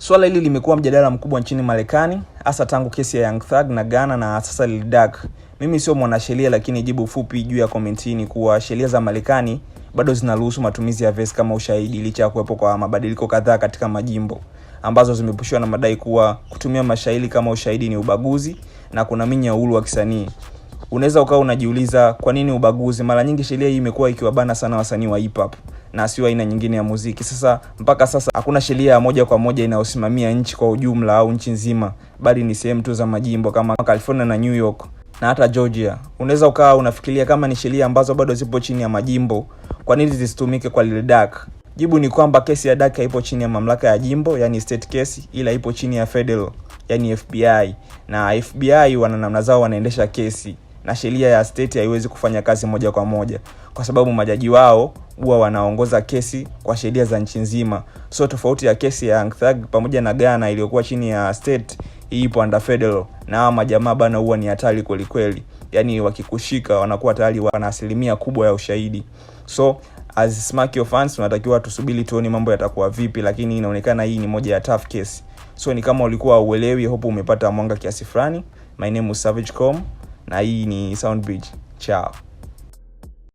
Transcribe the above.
Swala hili limekuwa mjadala mkubwa nchini Marekani, hasa tangu kesi ya Young Thug na Ghana na sasa Lil Durk. Mimi sio mwanasheria, lakini jibu fupi juu ya comment hii ni kuwa sheria za Marekani bado zinaruhusu matumizi ya verse kama ushahidi licha ya kuwepo kwa mabadiliko kadhaa katika majimbo ambazo zimepushwa na madai kuwa kutumia mashairi kama ushahidi ni ubaguzi na kunaminya uhuru wa kisanii. Unaweza ukawa unajiuliza kwa nini ubaguzi? Mara nyingi sheria hii imekuwa ikiwabana sana wasanii wa hip hop na sio aina nyingine ya muziki. Sasa mpaka sasa hakuna sheria moja kwa moja inayosimamia nchi kwa ujumla au nchi nzima, bali ni sehemu tu za majimbo kama California na New York na hata Georgia. Unaweza ukawa unafikiria kama ni sheria ambazo bado zipo chini ya majimbo, kwa nini zisitumike kwa Lil Durk? Jibu ni kwamba kesi ya Durk haipo chini ya mamlaka ya jimbo, yani state case, ila ipo chini ya federal, yani FBI. Na FBI wana namna zao wanaendesha kesi, na sheria ya state haiwezi kufanya kazi moja kwa moja kwa sababu majaji wao huwa wanaongoza kesi kwa sheria za nchi nzima. So tofauti ya kesi ya Young Thug pamoja na Ghana iliyokuwa chini ya state, hii ipo under federal. Na hawa majamaa bana huwa ni hatari kweli kweli. Yaani wakikushika wanakuwa tayari wana asilimia kubwa ya ushahidi. So as Smack Your fans tunatakiwa tusubiri tuone mambo yatakuwa vipi, lakini inaonekana hii ni moja ya tough case. So ni kama ulikuwa uelewi, hope umepata mwanga kiasi fulani. My name is Savage Com na hii ni Soundbridge. Ciao.